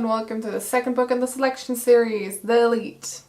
and welcome to the second book in the selection series, The Elite.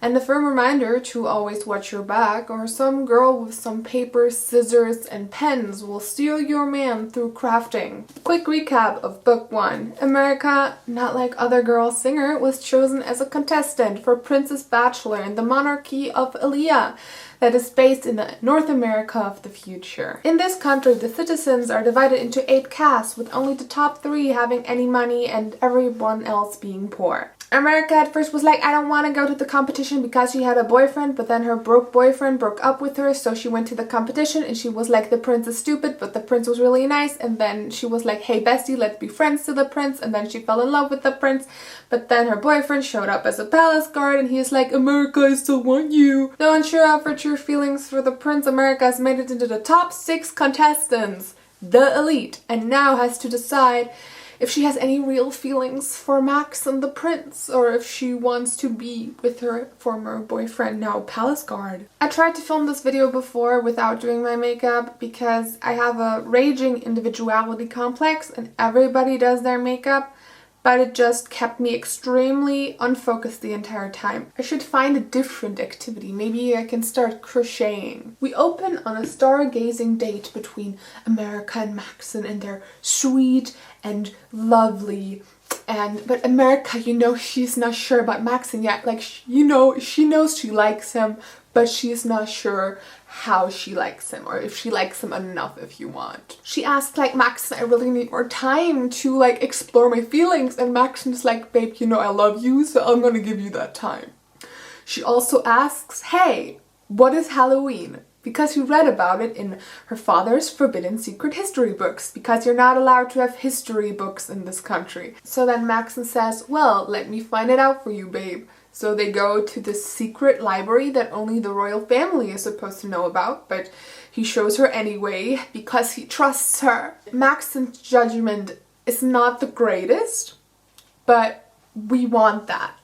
And a firm reminder to always watch your back, or some girl with some paper, scissors, and pens will steal your man through crafting. Quick recap of Book 1. America, not like other girls singer, was chosen as a contestant for Princess Bachelor in the monarchy of Elia, that is based in the North America of the future. In this country, the citizens are divided into 8 castes, with only the top 3 having any money and everyone else being poor. America at first was like, I don't want to go to the competition because she had a boyfriend, but then her broke boyfriend broke up with her, so she went to the competition and she was like, the prince is stupid, but the prince was really nice, and then she was like, hey bestie, let's be friends to the prince, and then she fell in love with the prince, but then her boyfriend showed up as a palace guard and he's like, America, I still want you. Though unsure of her true feelings for the prince, America has made it into the top 6 contestants, the elite, and now has to decide if she has any real feelings for Max and the prince, or if she wants to be with her former boyfriend, now palace guard. I tried to film this video before without doing my makeup because I have a raging individuality complex and everybody does their makeup, but it just kept me extremely unfocused the entire time. I should find a different activity. Maybe I can start crocheting. We open on a stargazing date between America and Maxon, and they're sweet and lovely. But America, you know, she's not sure about Maxon yet. Like, you know, she knows she likes him, but she's not sure how she likes him, or if she likes him enough, if you want. She asks, like, Maxon, I really need more time to, like, explore my feelings, and Maxon's like, babe, you know I love you, so I'm gonna give you that time. She also asks, hey, what is Halloween? Because he read about it in her father's forbidden secret history books, because you're not allowed to have history books in this country. So then Maxon says, well, let me find it out for you, babe. So they go to this secret library that only the royal family is supposed to know about, but he shows her anyway because he trusts her. Maxon's judgment is not the greatest, but we want that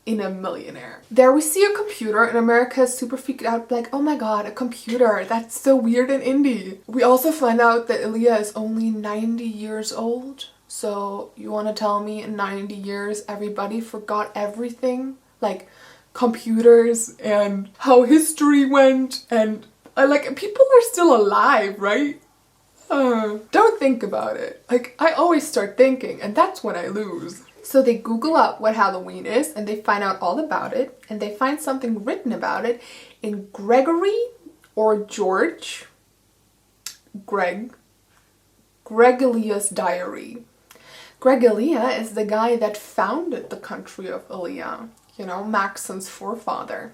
in a millionaire. There we see a computer, and America is super freaked out, like, oh my god, a computer, that's so weird and indie. We also find out that Elia is only 90 years old, so you want to tell me in 90 years everybody forgot everything? Like computers and how history went, and like people are still alive, right? Don't think about it. Like, I always start thinking, and that's when I lose. So they Google up what Halloween is, and they find out all about it, and they find something written about it in Gregory or George Gregelia's diary. Gregelia is the guy that founded the country of Elia, you know, Maxon's forefather.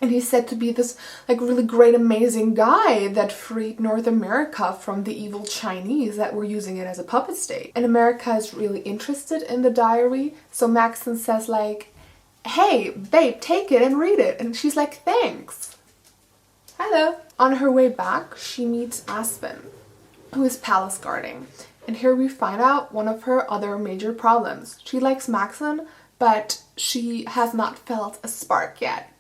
And he's said to be this, like, really great, amazing guy that freed North America from the evil Chinese that were using it as a puppet state. And America is really interested in the diary, so Maxon says, like, hey, babe, take it and read it. And she's like, thanks. Hello. On her way back, she meets Aspen, who is palace guarding. And here we find out one of her other major problems. She likes Maxon, but she has not felt a spark yet.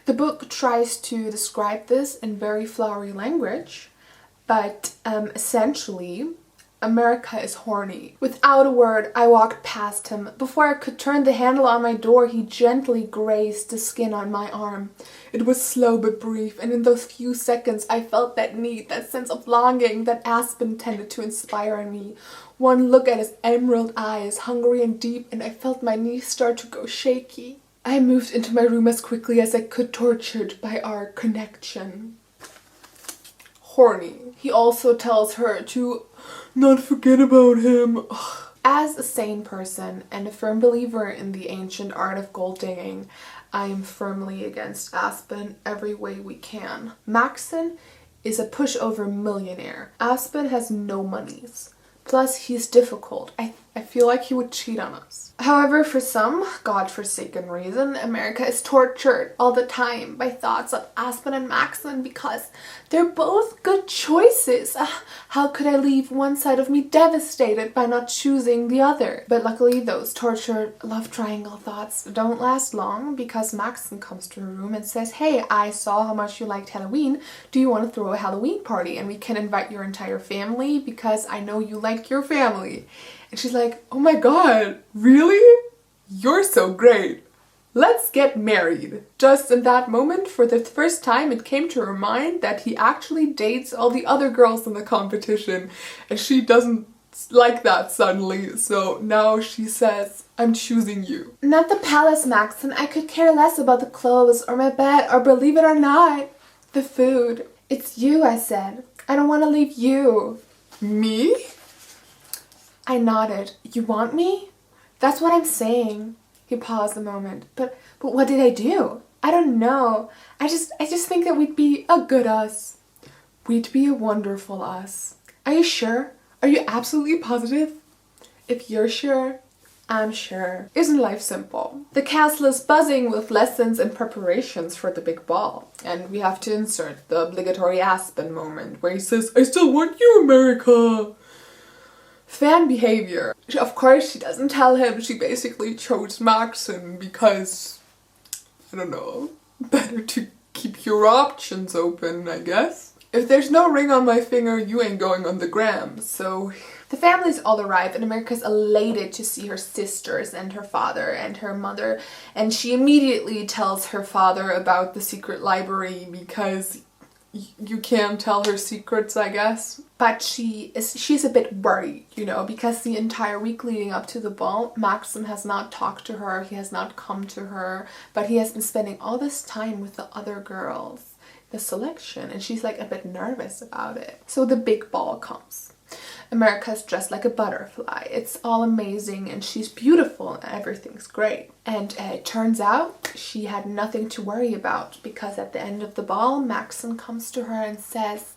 The book tries to describe this in very flowery language, but essentially, America is horny. Without a word, I walked past him. Before I could turn the handle on my door, he gently grazed the skin on my arm. It was slow but brief, and in those few seconds I felt that need, that sense of longing that Aspen tended to inspire in me. One look at his emerald eyes, hungry and deep, and I felt my knees start to go shaky. I moved into my room as quickly as I could, tortured by our connection. Horny. He also tells her to not forget about him. Ugh. As a sane person and a firm believer in the ancient art of gold digging, I am firmly against Aspen every way we can. Maxon is a pushover millionaire. Aspen has no monies. Plus, he's difficult. I feel like he would cheat on us. However, for some godforsaken reason, America is tortured all the time by thoughts of Aspen and Maxon because they're both good choices. How could I leave one side of me devastated by not choosing the other? But luckily, those tortured love triangle thoughts don't last long, because Maxon comes to her room and says, hey, I saw how much you liked Halloween. Do you want to throw a Halloween party? And we can invite your entire family because I know you like your family. And she's like, oh my god, really? You're so great. Let's get married. Just in that moment, for the first time, it came to her mind that he actually dates all the other girls in the competition, and she doesn't like that suddenly, so now she says, I'm choosing you. Not the palace, Maxon. I could care less about the clothes or my bed or, believe it or not, the food. It's you, I said. I don't want to leave you. Me? I nodded. You want me? That's what I'm saying. He paused a moment. But what did I do? I don't know. I just think that we'd be a good us. We'd be a wonderful us. Are you sure? Are you absolutely positive? If you're sure, I'm sure. Isn't life simple? The castle is buzzing with lessons and preparations for the big ball. And we have to insert the obligatory Aspen moment where he says, I still want you, America. Fan behavior. Of course, she doesn't tell him she basically chose Maxon because, I don't know, better to keep your options open, I guess. If there's no ring on my finger, you ain't going on the gram, so... The families all arrive and America's elated to see her sisters and her father and her mother, and she immediately tells her father about the secret library because you can't tell her secrets, I guess. But she's a bit worried, you know, because the entire week leading up to the ball, Maxim has not talked to her, he has not come to her, but he has been spending all this time with the other girls, the selection, and she's like a bit nervous about it. So the big ball comes. America's dressed like a butterfly. It's all amazing and she's beautiful and everything's great. And it turns out she had nothing to worry about because at the end of the ball, Maxim comes to her and says,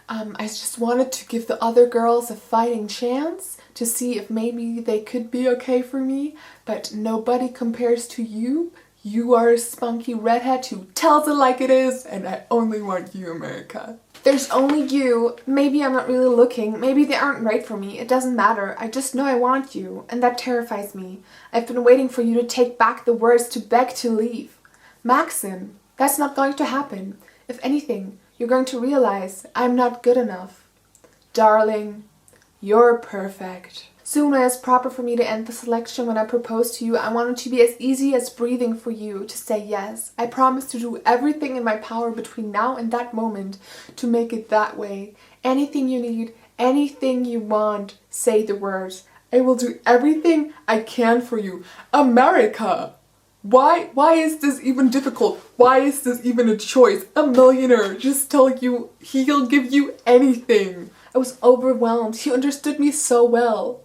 I just wanted to give the other girls a fighting chance to see if maybe they could be okay for me, but nobody compares to you. You are a spunky redhead who tells it like it is, and I only want you, America. There's only you. Maybe I'm not really looking. Maybe they aren't right for me. It doesn't matter. I just know I want you, and that terrifies me. I've been waiting for you to take back the words to beg to leave. Maxim, that's not going to happen. If anything, you're going to realize I'm not good enough. Darling, you're perfect. Soon as proper for me to end the selection when I propose to you, I want it to be as easy as breathing for you to say yes. I promise to do everything in my power between now and that moment to make it that way. Anything you need, anything you want, say the words. I will do everything I can for you. America! Why is this even difficult? Why is this even a choice? A millionaire just telling you he'll give you anything. I was overwhelmed. He understood me so well.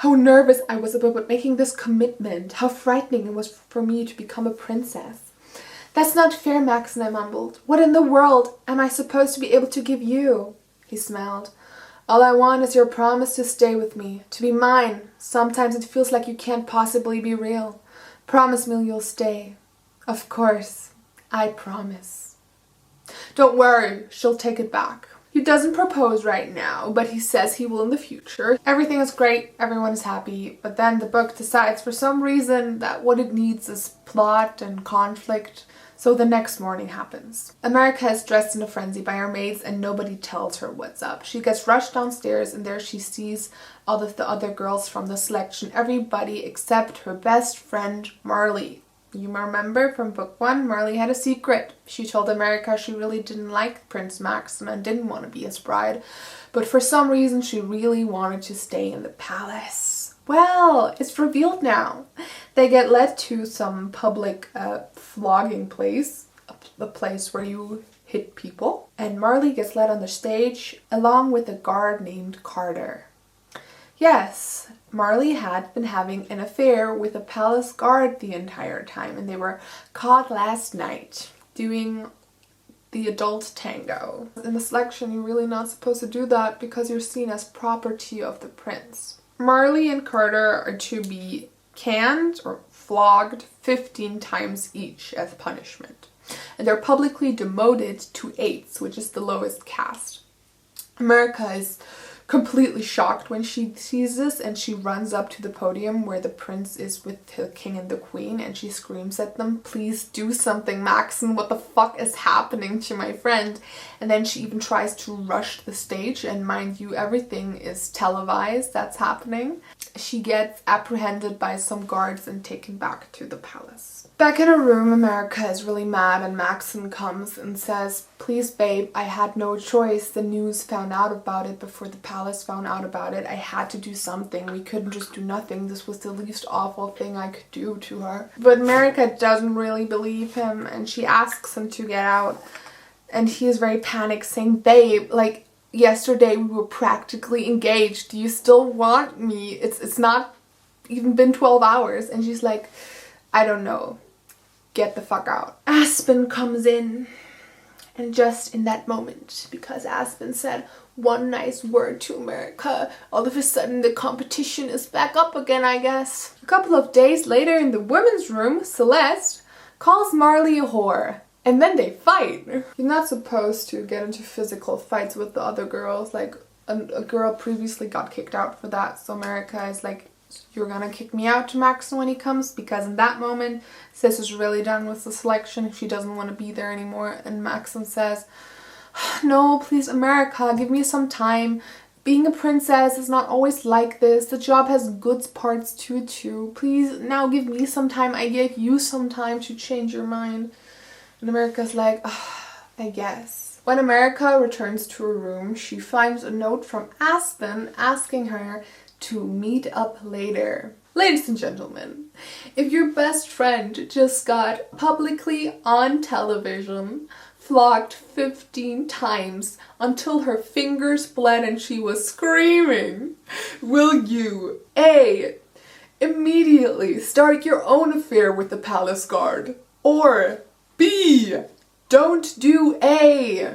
How nervous I was about making this commitment. How frightening it was for me to become a princess. That's not fair, Max, I mumbled. What in the world am I supposed to be able to give you? He smiled. All I want is your promise to stay with me, to be mine. Sometimes it feels like you can't possibly be real. Promise me you'll stay. Of course, I promise. Don't worry, she'll take it back. He doesn't propose right now, but he says he will in the future. Everything is great, everyone is happy, but then the book decides for some reason that what it needs is plot and conflict, so the next morning happens. America is dressed in a frenzy by her maids and nobody tells her what's up. She gets rushed downstairs and there she sees all of the other girls from the selection, everybody except her best friend Marley. You remember from book 1, Marley had a secret. She told America she really didn't like Prince Maxim and didn't want to be his bride, but for some reason she really wanted to stay in the palace. Well, it's revealed now. They get led to some public flogging place, a place where you hit people, and Marley gets led on the stage along with a guard named Carter. Yes, Marley had been having an affair with a palace guard the entire time, and they were caught last night doing the adult tango. In the selection, you're really not supposed to do that because you're seen as property of the prince. Marley and Carter are to be canned or flogged 15 times each as punishment, and they're publicly demoted to 8s, which is the lowest caste. America is completely shocked when she sees this, and she runs up to the podium where the prince is with the king and the queen, and she screams at them, please do something, Maxim, what the fuck is happening to my friend? And then she even tries to rush the stage, and mind you, everything is televised that's happening. she gets apprehended by some guards and taken back to the palace. Back in her room, America is really mad and Maxon comes and says, "Please babe, I had no choice. The news found out about it before the palace found out about it. I had to do something. We couldn't just do nothing. This was the least awful thing I could do to her." But America doesn't really believe him and she asks him to get out. And he is very panicked saying, "Babe, like yesterday we were practically engaged. Do you still want me? It's not even been 12 hours. And she's like, "I don't know. Get the fuck out." Aspen comes in, and just in that moment, because Aspen said one nice word to America, all of a sudden the competition is back up again, I guess. A couple of days later in the women's room, Celeste calls Marley a whore. And then they fight. You're not supposed to get into physical fights with the other girls. Like, a girl previously got kicked out for that. So America is like, "You're gonna kick me out to Maxon when he comes?" Because in that moment, Sis is really done with the selection. She doesn't want to be there anymore. And Maxon says, "No, please, America, give me some time. Being a princess is not always like this. The job has good parts to it too. Please, now give me some time. I gave you some time to change your mind." And America's like, "I guess." When America returns to her room, she finds a note from Aspen asking her to meet up later. Ladies and gentlemen, if your best friend just got publicly on television flogged 15 times until her fingers bled and she was screaming, will you A, immediately start your own affair with the palace guard, or B, don't do A?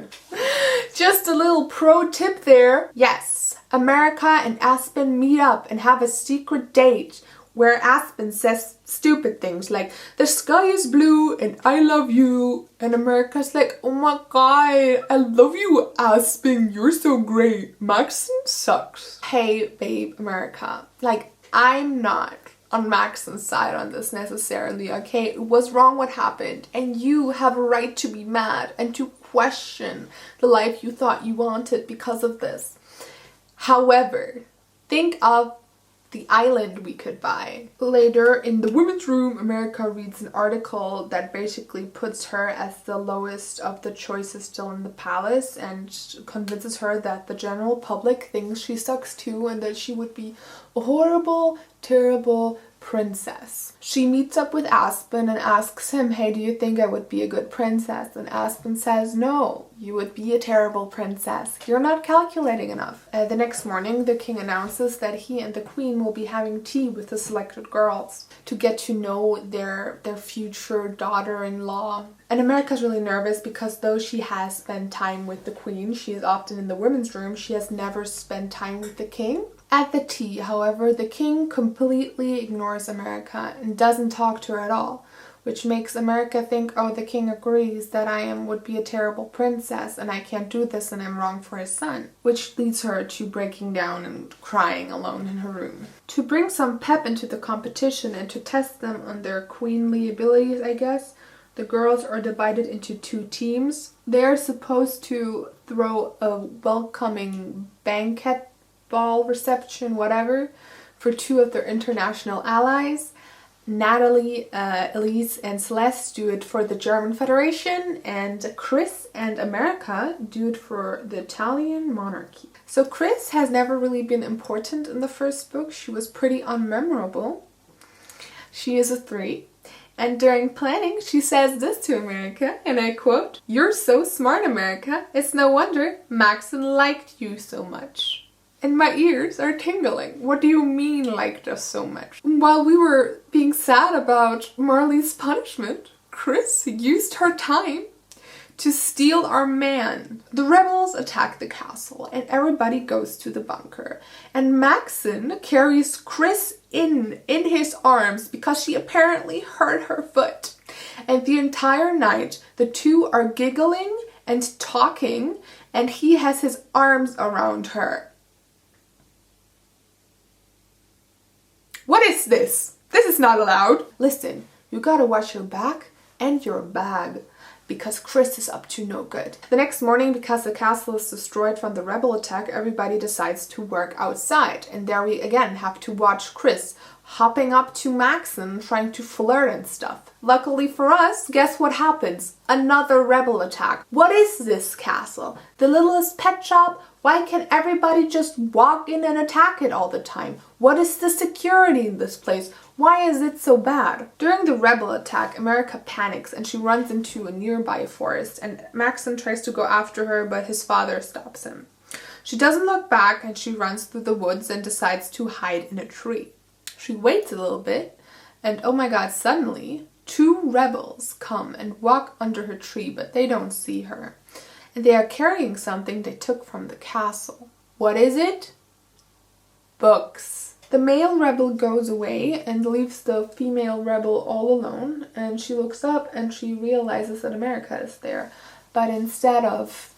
Just a little pro tip there. Yes, America and Aspen meet up and have a secret date where Aspen says stupid things like, "The sky is blue and I love you." And America's like, "Oh my god, I love you, Aspen. You're so great. Maxon sucks." Hey, babe, America. Like, I'm not on Maxon's side on this necessarily, okay? It was wrong what happened, and you have a right to be mad and to question the life you thought you wanted because of this. However, think of the island we could buy. Later in the women's room, America reads an article that basically puts her as the lowest of the choices still in the palace and convinces her that the general public thinks she sucks too and that she would be a horrible, terrible princess. She meets up with Aspen and asks him, "Hey, do you think I would be a good princess?" And Aspen says, "No, you would be a terrible princess. You're not calculating enough." The next morning, the king announces that he and the queen will be having tea with the selected girls to get to know their future daughter-in-law. And America's really nervous because though she has spent time with the queen, she is often in the women's room, she has never spent time with the king. At the tea, however, the king completely ignores America and doesn't talk to her at all, which makes America think, oh, the king agrees that I would be a terrible princess and I can't do this and I'm wrong for his son, which leads her to breaking down and crying alone in her room. To bring some pep into the competition and to test them on their queenly abilities, I guess, the girls are divided into two teams. They are supposed to throw a welcoming banquet ball reception, whatever, for two of their international allies. Natalie, Elise, and Celeste do it for the German Federation, and Chris and America do it for the Italian monarchy. So Chris has never really been important in the first book. She was pretty unmemorable. She is a 3. And during planning, she says this to America, and I quote, "You're so smart, America. It's no wonder Maxon liked you so much." And my ears are tingling. What do you mean liked us so much? While we were being sad about Marley's punishment, Chris used her time to steal our man. The rebels attack the castle and everybody goes to the bunker. And Maxon carries Chris in his arms because she apparently hurt her foot. And the entire night, the two are giggling and talking and he has his arms around her. What is this? This is not allowed. Listen, you gotta watch your back and your bag. because Chris is up to no good. The next morning, because the castle is destroyed from the rebel attack, everybody decides to work outside. And there we again have to watch Chris hopping up to Maxon, trying to flirt and stuff. Luckily for us, guess what happens? Another rebel attack. What is this castle? The littlest pet shop? Why can't everybody just walk in and attack it all the time? What is the security in this place? Why is it so bad? During the rebel attack, America panics and she runs into a nearby forest, and Maxon tries to go after her, but his father stops him. She doesn't look back and she runs through the woods and decides to hide in a tree. She waits a little bit and oh my god, suddenly 2 rebels come and walk under her tree, but they don't see her. And they are carrying something they took from the castle. What is it? Books. The male rebel goes away and leaves the female rebel all alone, and she looks up and she realizes that America is there. But instead of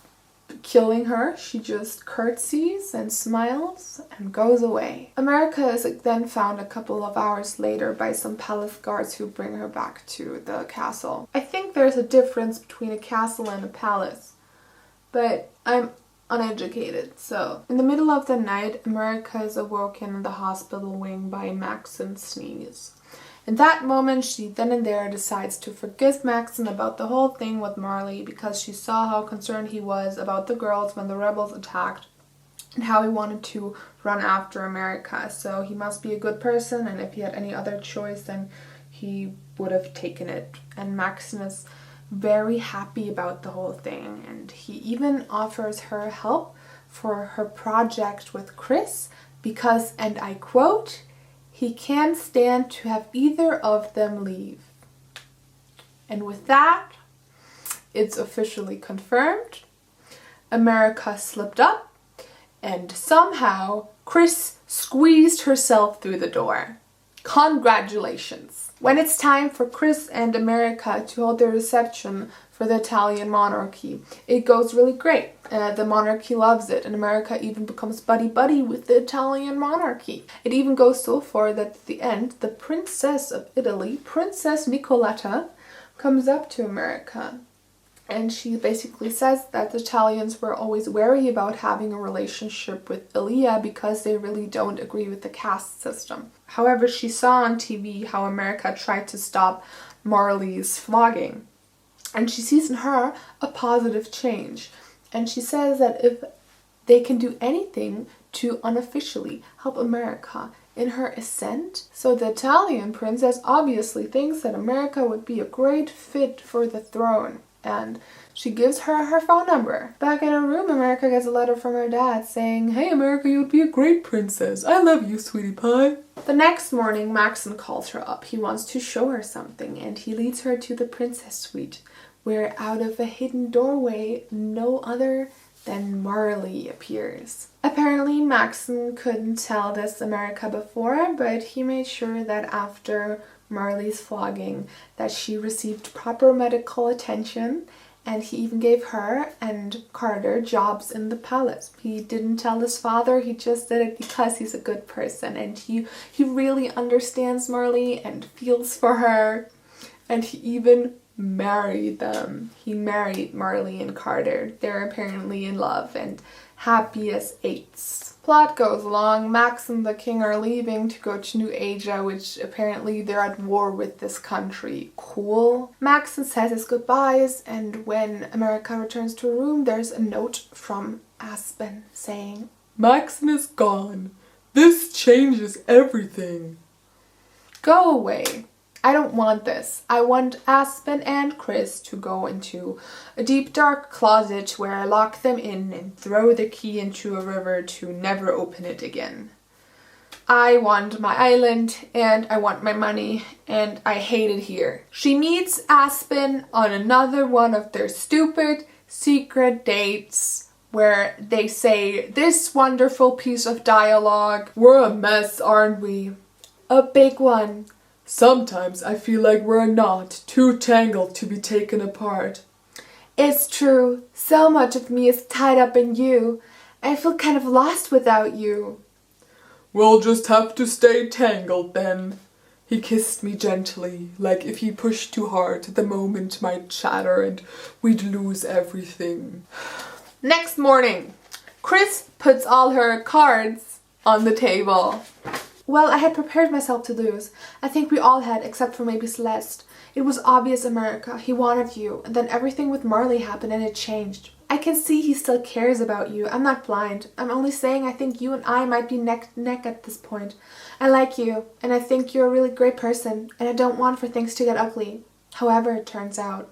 killing her, she just curtsies and smiles and goes away. America is then found a couple of hours later by some palace guards who bring her back to the castle. I think there's a difference between a castle and a palace, but I'm uneducated, so. In the middle of the night, America is awoken in the hospital wing by Maxon's sneeze. In that moment, she then and there decides to forgive Maxon about the whole thing with Marley, because she saw how concerned he was about the girls when the rebels attacked and how he wanted to run after America. So he must be a good person, and if he had any other choice, then he would have taken it. And Maxon is very happy about the whole thing, and he even offers her help for her project with Chris because, and I quote, "He can't stand to have either of them leave." And with that, it's officially confirmed. America slipped up and somehow Chris squeezed herself through the door. Congratulations! When it's time for Chris and America to hold their reception for the Italian monarchy, it goes really great. The monarchy loves it, and America even becomes buddy-buddy with the Italian monarchy. It even goes so far that at the end, the Princess of Italy, Princess Nicoletta, comes up to America. And she basically says that the Italians were always wary about having a relationship with Ilia because they really don't agree with the caste system. However, she saw on TV how America tried to stop Marley's flogging. And she sees in her a positive change. And she says that if they can do anything to unofficially help America in her ascent. So the Italian princess obviously thinks that America would be a great fit for the throne. And she gives her her phone number. Back in her room, America gets a letter from her dad saying, "Hey America, you would be a great princess. I love you, sweetie pie." The next morning, Maxon calls her up. He wants to show her something, and he leads her to the princess suite, where out of a hidden doorway, no other than Marley appears. Apparently, Maxon couldn't tell this America before, but he made sure that after Marley's flogging that she received proper medical attention, and he even gave her and Carter jobs in the palace. He didn't tell his father, he just did it because he's a good person, and he really understands Marley and feels for her, and he even married them. He married Marley and Carter. They're apparently in love and happy as eights. Plot goes along. Max and the king are leaving to go to New Asia, which apparently they're at war with this country. Cool. Maxon says his goodbyes, and when America returns to her room, there's a note from Aspen saying, "Maxon is gone. This changes everything." Go away. I don't want this. I want Aspen and Chris to go into a deep dark closet where I lock them in and throw the key into a river to never open it again. I want my island and I want my money and I hate it here. She meets Aspen on another one of their stupid secret dates where they say this wonderful piece of dialogue. "We're a mess, aren't we?" A big one. "Sometimes I feel like we're a knot, too tangled to be taken apart." "It's true. So much of me is tied up in you. I feel kind of lost without you." "We'll just have to stay tangled then." He kissed me gently, like if he pushed too hard, the moment might shatter and we'd lose everything. Next morning, Chris puts all her cards on the table. Well, I had prepared myself to lose. I think we all had, except for maybe Celeste. It was obvious, America. He wanted you, and then everything with Marley happened and it changed. I can see he still cares about you. I'm not blind. I'm only saying I think you and I might be neck to neck at this point. I like you, and I think you're a really great person, and I don't want for things to get ugly. However it turns out.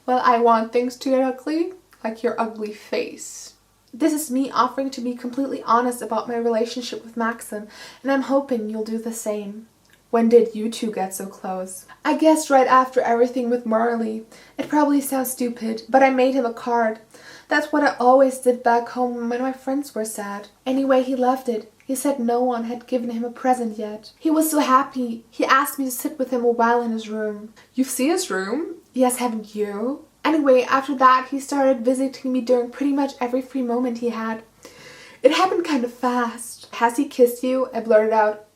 Well, I want things to get ugly, like your ugly face. This is me offering to be completely honest about my relationship with Maxim, and I'm hoping you'll do the same. When did you two get so close? I guess right after everything with Marley. It probably sounds stupid, but I made him a card. That's what I always did back home when my friends were sad. Anyway, he loved it. He said no one had given him a present yet. He was so happy. He asked me to sit with him a while in his room. You've seen his room? Yes, haven't you? Anyway, after that, he started visiting me during pretty much every free moment he had. It happened kind of fast. Has he kissed you? I blurted out.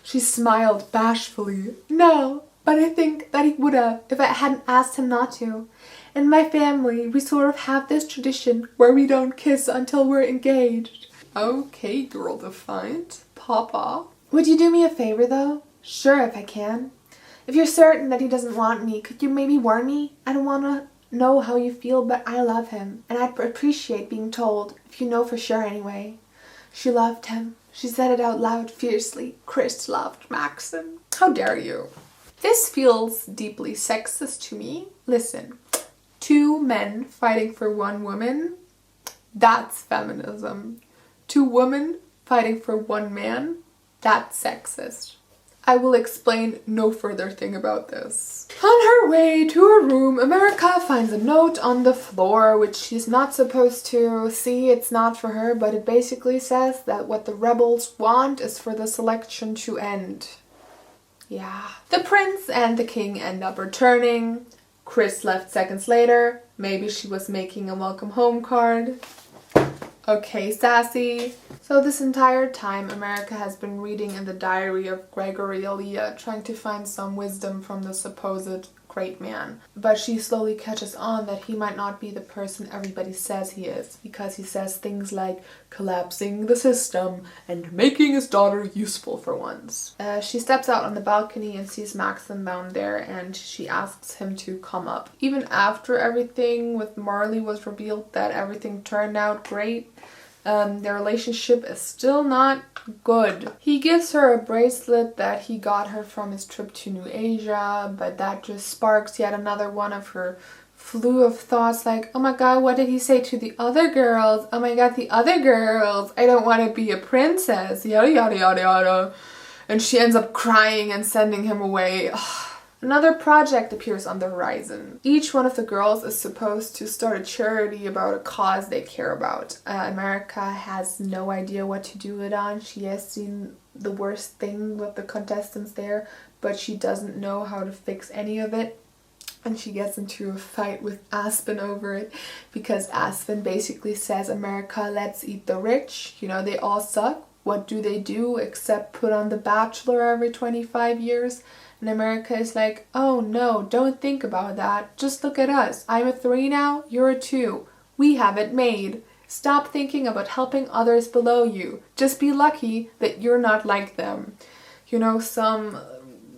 She smiled bashfully. No, but I think that he would have if I hadn't asked him not to. In my family, we sort of have this tradition where we don't kiss until we're engaged. Okay, girl defiant. Papa. Would you do me a favor though? Sure, if I can. If you're certain that he doesn't want me, could you maybe warn me? I don't want to know how you feel, but I love him. And I'd appreciate being told, if you know for sure anyway. She loved him. She said it out loud fiercely. Chris loved Maxim. How dare you? This feels deeply sexist to me. Listen, 2 men fighting for 1 woman, that's feminism. 2 women fighting for 1 man, that's sexist. I will explain no further thing about this. On her way to her room, America finds a note on the floor which she's not supposed to see. It's not for her, but it basically says that what the rebels want is for the selection to end. Yeah. The prince and the king end up returning. Chris left seconds later. Maybe she was making a welcome home card. Okay, sassy. So this entire time, America has been reading in the diary of Gregory Aaliyah, trying to find some wisdom from the supposed great man. But she slowly catches on that he might not be the person everybody says he is, because he says things like collapsing the system and making his daughter useful for once. She steps out on the balcony and sees Maxim down there, and she asks him to come up. Even after everything with Marley was revealed that everything turned out great, their relationship is still not good. He gives her a bracelet that he got her from his trip to New Asia, but that just sparks yet another one of her flew of thoughts like, oh my god, what did he say to the other girls? Oh my god, the other girls. I don't want to be a princess. Yada yada yada yada. And she ends up crying and sending him away. Ugh. Another project appears on the horizon. Each one of the girls is supposed to start a charity about a cause they care about. America has no idea what to do it on. She has seen the worst thing with the contestants there, but she doesn't know how to fix any of it. And she gets into a fight with Aspen over it, because Aspen basically says, America, let's eat the rich. You know, they all suck. What do except put on The Bachelor every 25 years? And America is like, oh no, don't think about that. Just look at us. I'm a 3 now, you're a 2. We have it made. Stop thinking about helping others below you. Just be lucky that you're not like them. You know, some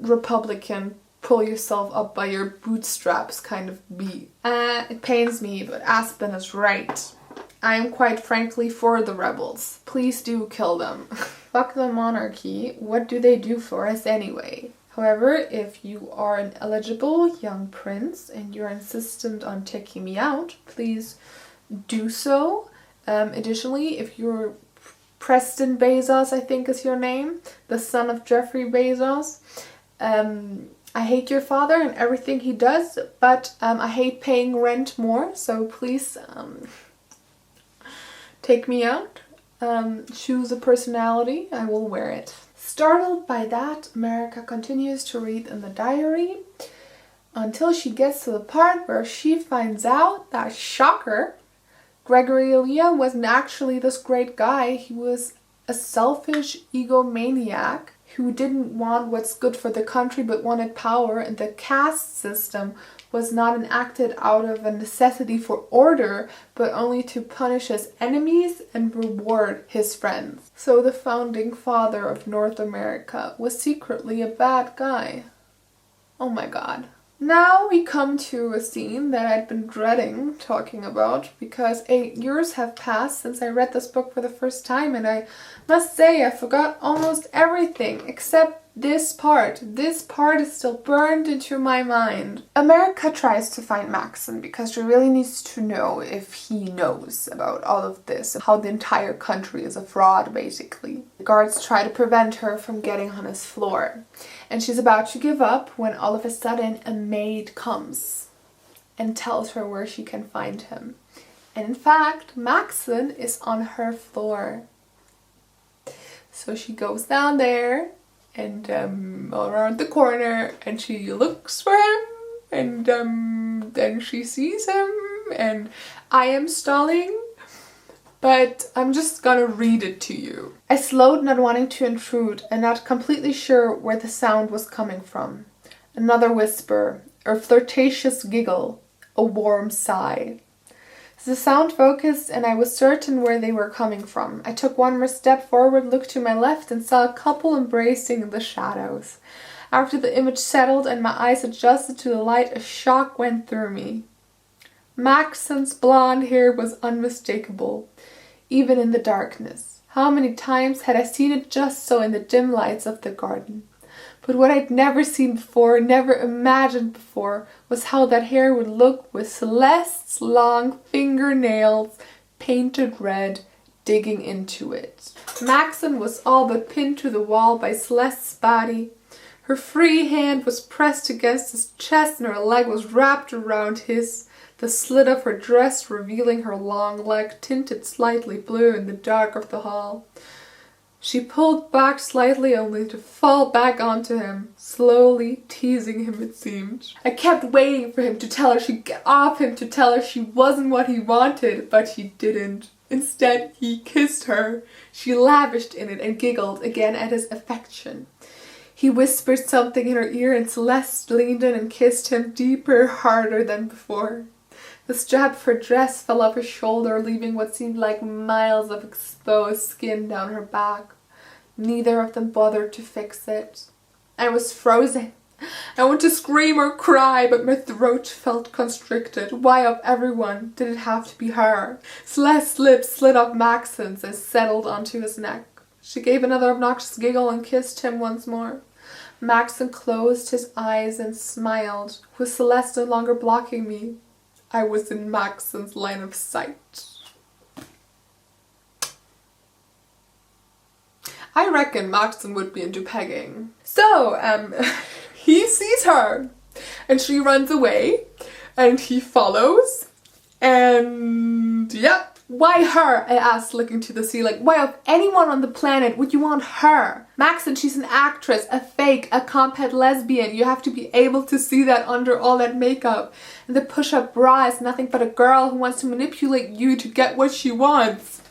Republican pull yourself up by your bootstraps kind of beat. It pains me, but Aspen is right. I am quite frankly for the rebels. Please do kill them. Fuck the monarchy. What do they do for us anyway? However, if you are an eligible young prince and you're insistent on taking me out, please do so. Additionally, if you're Preston Bezos, I think is your name, the son of Jeffrey Bezos, I hate your father and everything he does, but I hate paying rent more, so please take me out. Choose a personality, I will wear it. Startled by that, America continues to read in the diary until she gets to the part where she finds out that, shocker, Gregory Aaliyah wasn't actually this great guy. He was a selfish egomaniac who didn't want what's good for the country but wanted power, and the caste system was not enacted out of a necessity for order, but only to punish his enemies and reward his friends. So the founding father of North America was secretly a bad guy. Oh my god. Now we come to a scene that I'd been dreading talking about, because 8 years have passed since I read this book for the first time, and I must say I forgot almost everything except this part. This part is still burned into my mind. America tries to find Maxon because she really needs to know if he knows about all of this, how the entire country is a fraud, basically. The guards try to prevent her from getting on his floor, and she's about to give up when all of a sudden a maid comes and tells her where she can find him. And in fact, Maxon is on her floor. So she goes down there and all around the corner, and she looks for him, and then she sees him, and I am stalling, but I'm just gonna read it to you. I slowed, not wanting to intrude, and not completely sure where the sound was coming from. Another whisper, a flirtatious giggle, a warm sigh. The sound focused, and I was certain where they were coming from. I took one more step forward, looked to my left, and saw a couple embracing in the shadows. After the image settled and my eyes adjusted to the light, a shock went through me. Maxon's blonde hair was unmistakable, even in the darkness. How many times had I seen it just so in the dim lights of the garden? But what I'd never seen before, never imagined before, was how that hair would look with Celeste's long fingernails painted red digging into it. Maxon was all but pinned to the wall by Celeste's body. Her free hand was pressed against his chest and her leg was wrapped around his, the slit of her dress revealing her long leg tinted slightly blue in the dark of the hall. She pulled back slightly only to fall back onto him, slowly teasing him, it seemed. I kept waiting for him to tell her she'd get off him, to tell her she wasn't what he wanted, but he didn't. Instead, he kissed her. She lavished in it and giggled again at his affection. He whispered something in her ear, and Celeste leaned in and kissed him deeper, harder than before. The strap of her dress fell off her shoulder, leaving what seemed like miles of exposed skin down her back. Neither of them bothered to fix it. I was frozen. I wanted to scream or cry, but my throat felt constricted. Why of everyone did it have to be her? Celeste's lips slid off Maxon's and settled onto his neck. She gave another obnoxious giggle and kissed him once more. Maxon closed his eyes and smiled, with Celeste no longer blocking me. I was in Maxon's line of sight. I reckon Maxon would be into pegging. So, he sees her, and she runs away, and he follows, and yep. Why her? I asked, looking to the ceiling. Why of anyone on the planet would you want her? Maxon, she's an actress, a fake, a compet lesbian. You have to be able to see that under all that makeup. And the push-up bra is nothing but a girl who wants to manipulate you to get what she wants.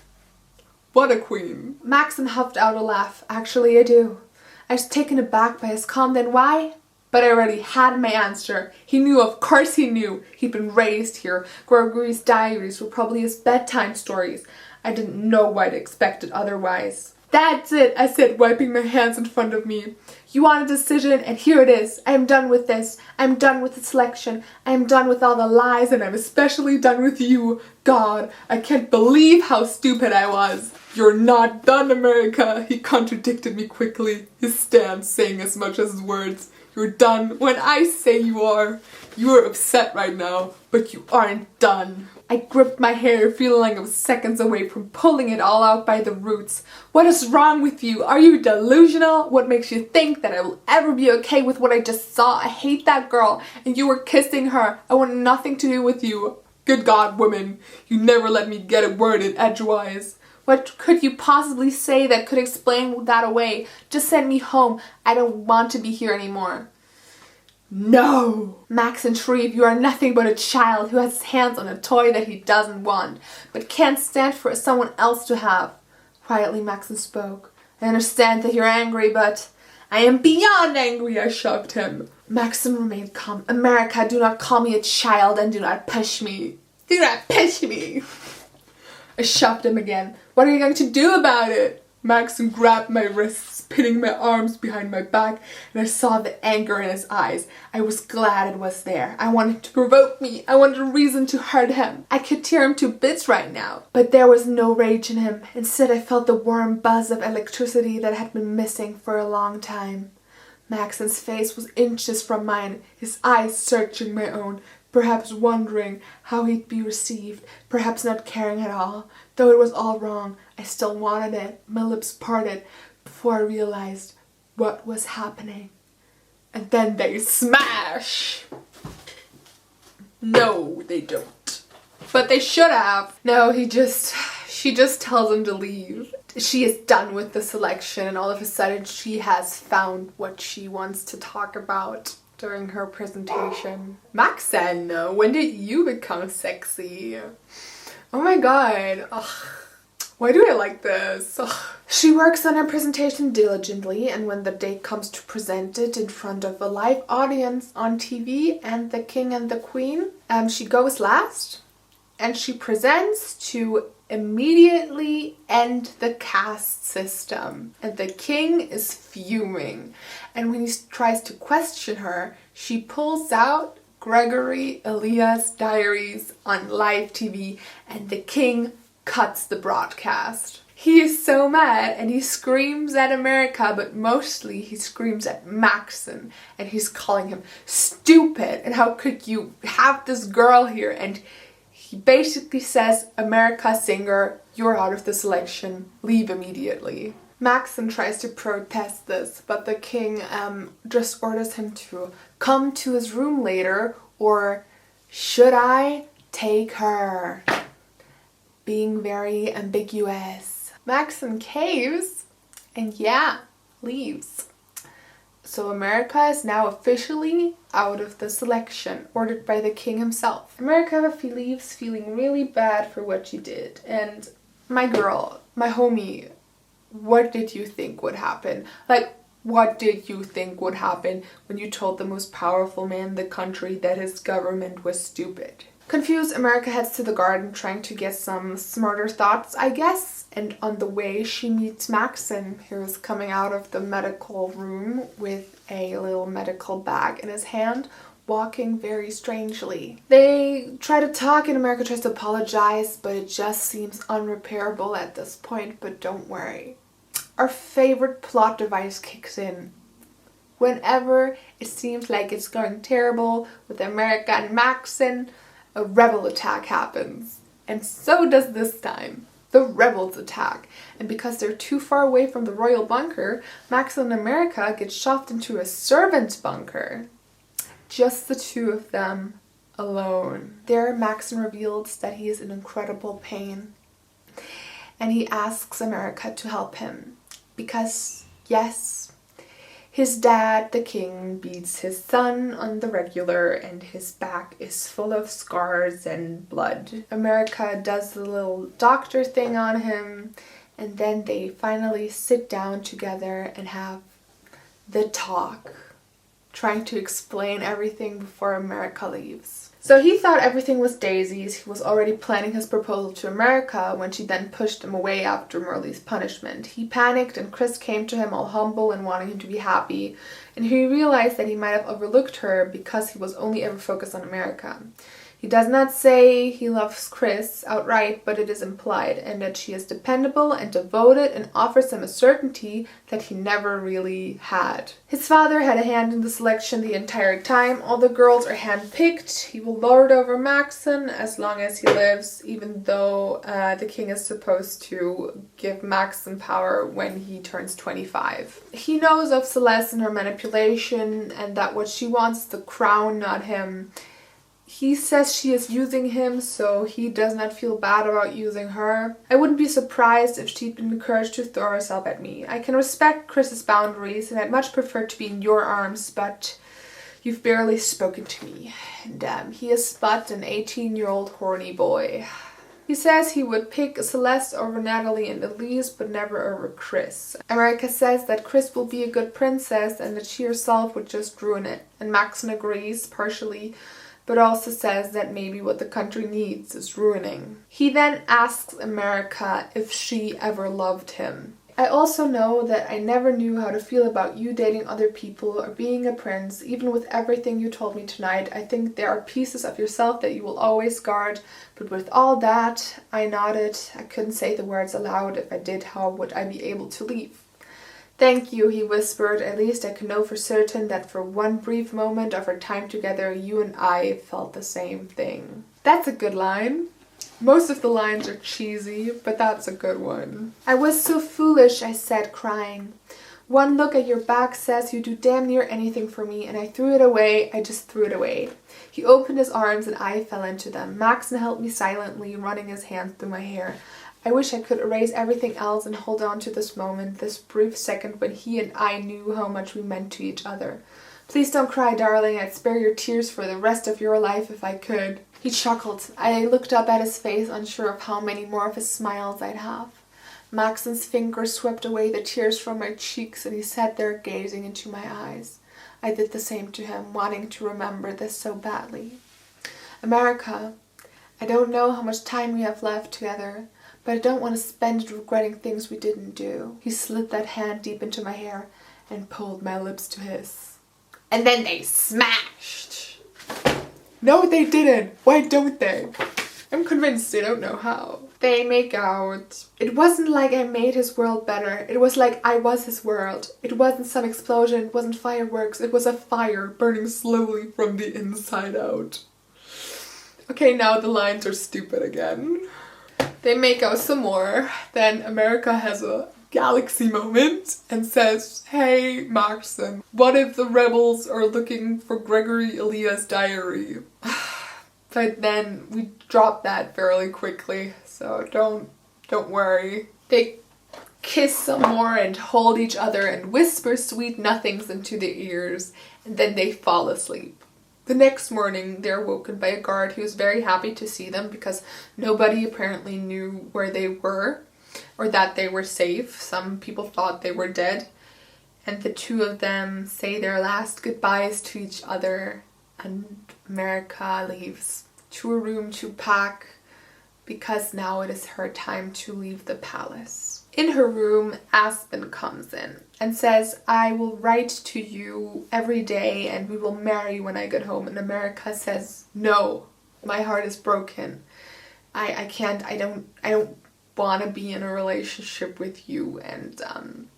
What a queen. Maxon huffed out a laugh. Actually, I do. I was taken aback by his calm. Then why? But I already had my answer. He knew, of course he knew. He'd been raised here. Gregory's diaries were probably his bedtime stories. I didn't know why to expect it otherwise. That's it, I said, wiping my hands in front of me. You want a decision, and here it is. I am done with this. I am done with the selection. I am done with all the lies, and I'm especially done with you. God, I can't believe how stupid I was. You're not done, America, he contradicted me quickly, his stance saying as much as his words. You're done when I say you are. You are upset right now, but you aren't done. I gripped my hair, feeling like I was seconds away from pulling it all out by the roots. What is wrong with you? Are you delusional? What makes you think that I will ever be okay with what I just saw? I hate that girl, and you were kissing her. I want nothing to do with you. Good God, woman, you never let me get a word in edgewise. What could you possibly say that could explain that away? Just send me home. I don't want to be here anymore. No! Maxon Shreve, you are nothing but a child who has his hands on a toy that he doesn't want, but can't stand for someone else to have. Quietly, Maxon spoke. I understand that you're angry, but I am beyond angry, I shoved him. Maxim remained calm. America, do not call me a child and do not push me. Do not push me. I shoved him again. What are you going to do about it? Maxim grabbed my wrists, pinning my arms behind my back, and I saw the anger in his eyes. I was glad it was there. I wanted to provoke me. I wanted a reason to hurt him. I could tear him to bits right now. But there was no rage in him. Instead, I felt the warm buzz of electricity that had been missing for a long time. Maxim's face was inches from mine, his eyes searching my own, perhaps wondering how he'd be received, perhaps not caring at all. Though it was all wrong, I still wanted it. My lips parted before I realized what was happening. And then they smash! No, they don't. But they should have. No, she just tells him to leave. She is done with the selection, and all of a sudden she has found what she wants to talk about during her presentation. Maxen, when did you become sexy? Oh my god. Ugh. Why do I like this? Ugh. She works on her presentation diligently, and when the day comes to present it in front of a live audience on TV and the king and the queen, she goes last, and she presents to immediately end the caste system. And the king is fuming. And when he tries to question her, she pulls out Gregory Elias' diaries on live TV, and the king cuts the broadcast. He is so mad, and he screams at America, but mostly he screams at Maxon, and he's calling him stupid, and how could you have this girl here? And he basically says, America singer, you're out of the selection, leave immediately. Maxon tries to protest this, but the king just orders him to come to his room later, or should I take her? Being very ambiguous. Maxon caves, and yeah, leaves. So America is now officially out of the selection, ordered by the king himself. America leaves feeling really bad for what she did. And my girl, my homie, what did you think would happen? Like, what did you think would happen when you told the most powerful man in the country that his government was stupid? Confused, America heads to the garden trying to get some smarter thoughts, I guess. And on the way, she meets Maxon, who is coming out of the medical room with a little medical bag in his hand, walking very strangely. They try to talk and America tries to apologize, but it just seems unrepairable at this point. But don't worry. Our favorite plot device kicks in. Whenever it seems like it's going terrible with America and Maxon, a rebel attack happens. And so does this time. The rebels attack. And because they're too far away from the royal bunker, Maxon and America get shoved into a servant bunker. Just the two of them alone. There, Maxon reveals that he is in incredible pain. And he asks America to help him. Because, yes, his dad, the king, beats his son on the regular, and his back is full of scars and blood. America does the little doctor thing on him, and then they finally sit down together and have the talk, trying to explain everything before America leaves. So he thought everything was daisies. He was already planning his proposal to America when she then pushed him away after Merle's punishment. He panicked, and Chris came to him all humble and wanting him to be happy, and he realized that he might have overlooked her because he was only ever focused on America. He does not say he loves Chris outright, but it is implied, and that she is dependable and devoted and offers him a certainty that he never really had. His father had a hand in the selection the entire time. All the girls are handpicked. He will lord over Maxon as long as he lives, even though the king is supposed to give Maxon power when he turns 25. He knows of Celeste and her manipulation, and that what she wants is the crown, not him. He says she is using him, so he does not feel bad about using her. I wouldn't be surprised if she'd been encouraged to throw herself at me. I can respect Chris's boundaries, and I'd much prefer to be in your arms, but you've barely spoken to me. And he is but an 18-year-old horny boy. He says he would pick Celeste over Natalie and Elise, but never over Chris. America says that Chris will be a good princess and that she herself would just ruin it. And Maxon agrees, partially, but also says that maybe what the country needs is ruining. He then asks America if she ever loved him. I also know that I never knew how to feel about you dating other people or being a prince. Even with everything you told me tonight, I think there are pieces of yourself that you will always guard. But with all that, I nodded. I couldn't say the words aloud. If I did, how would I be able to leave? Thank you, he whispered. At least I can know for certain that for one brief moment of our time together, you and I felt the same thing. That's a good line. Most of the lines are cheesy, but that's a good one. I was so foolish, I said, crying. One look at your back says you do damn near anything for me, and I threw it away. I just threw it away. He opened his arms and I fell into them. Maxon held me silently, running his hands through my hair. I wish I could erase everything else and hold on to this moment, this brief second when he and I knew how much we meant to each other. Please don't cry, darling. I'd spare your tears for the rest of your life if I could. He chuckled. I looked up at his face, unsure of how many more of his smiles I'd have. Maxon's fingers swept away the tears from my cheeks, and he sat there gazing into my eyes. I did the same to him, wanting to remember this so badly. America, I don't know how much time we have left together, but I don't want to spend it regretting things we didn't do. He slid that hand deep into my hair and pulled my lips to his. And then they smashed. No, they didn't. Why don't they? I'm convinced they don't know how. They make out. It wasn't like I made his world better. It was like I was his world. It wasn't some explosion. It wasn't fireworks. It was a fire burning slowly from the inside out. Okay, now the lines are stupid again. They make out some more. Then America has a galaxy moment and says, hey, Maxon, what if the rebels are looking for Gregory Elia's diary? But then we drop that fairly quickly, so don't worry. They kiss some more and hold each other and whisper sweet nothings into their ears, and then they fall asleep. The next morning, they're woken by a guard who is very happy to see them because nobody apparently knew where they were or that they were safe. Some people thought they were dead. And the two of them say their last goodbyes to each other, and America leaves to a room to pack because now it is her time to leave the palace. In her room, Aspen comes in and says, I will write to you every day and we will marry when I get home. And America says, no, my heart is broken. I can't, I don't want to be in a relationship with you, and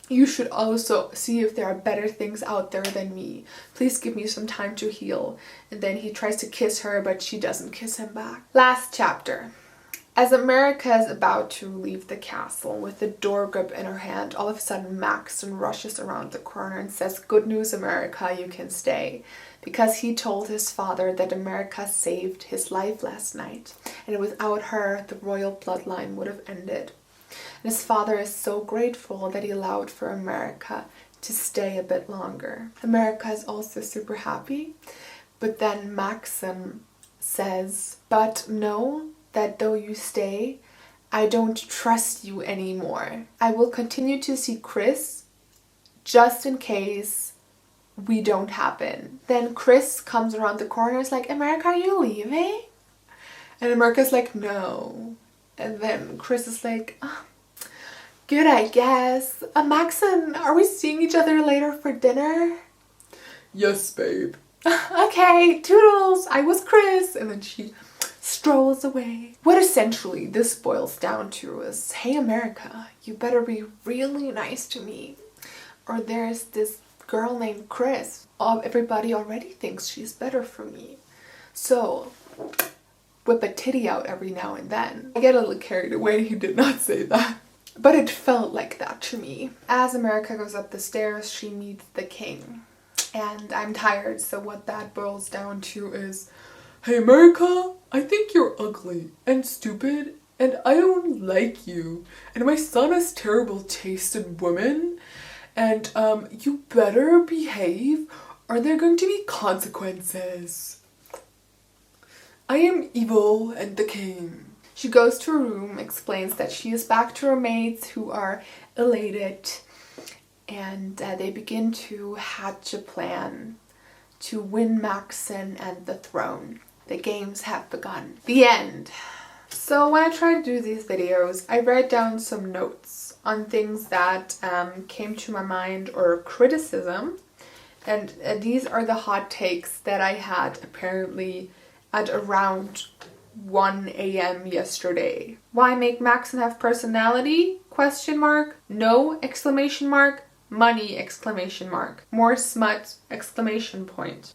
you should also see if there are better things out there than me. Please give me some time to heal. And then he tries to kiss her, but she doesn't kiss him back. Last chapter. As America is about to leave the castle with the door grip in her hand, all of a sudden Maxon rushes around the corner and says, good news, America, you can stay. Because he told his father that America saved his life last night, and without her, the royal bloodline would have ended. And his father is so grateful that he allowed for America to stay a bit longer. America is also super happy, but then Maxon says, but know that though you stay, I don't trust you anymore. I will continue to see Chris just in case we don't happen. Then Chris comes around the corner and is like, America, are you leaving? And America's like, no. And then Chris is like, oh, good, I guess. Maxon, are we seeing each other later for dinner? Yes, babe. Okay, toodles, I was Chris. And then she strolls away. What essentially this boils down to is, hey, America, you better be really nice to me, or there's this girl named Chris. Everybody already thinks she's better for me. So whip a titty out every now and then. I get a little carried away. He did not say that, but it felt like that to me. As America goes up the stairs, she meets the king. And I'm tired, so what that boils down to is, hey, America, I think you're ugly and stupid and I don't like you. And my son has terrible taste in women. And you better behave or there are going to be consequences. I am evil and the king. She goes to her room, explains that she is back to her mates who are elated, and they begin to hatch a plan to win Maxon and the throne. The games have begun. The end. So when I try to do these videos, I write down some notes on things that came to my mind or criticism. And these are the hot takes that I had apparently at around 1 a.m. yesterday. Why make Maxon have personality? Question mark. No! Exclamation mark. Money! Exclamation mark. More smut! Exclamation point.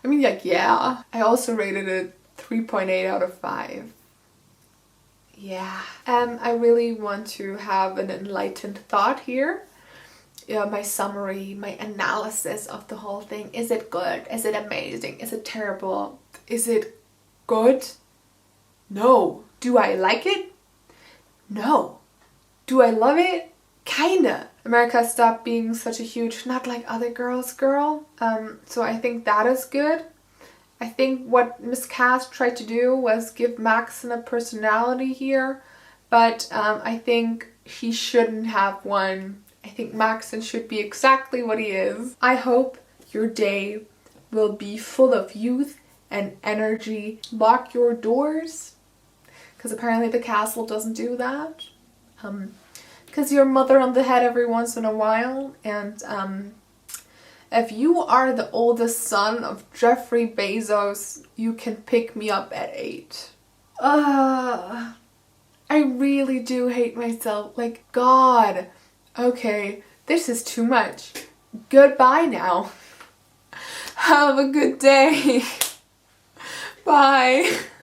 I mean, like, yeah. I also rated it 3.8 out of 5. Yeah. I really want to have an enlightened thought here. My summary, my analysis of the whole thing. Is it good? Is it amazing? Is it terrible? Is it good? No. Do I like it? No. Do I love it? Kinda. America stopped being such a huge not like other girls girl. So I think that is good. I think what Miss Cass tried to do was give Maxon a personality here, but I think he shouldn't have one. I think Maxon should be exactly what he is. I hope your day will be full of youth and energy. Lock your doors, because apparently the castle doesn't do that. Because you're mother on the head every once in a while, and if you are the oldest son of Jeffrey Bezos, you can pick me up at 8. I really do hate myself. Like, God. Okay, this is too much. Goodbye now. Have a good day. Bye.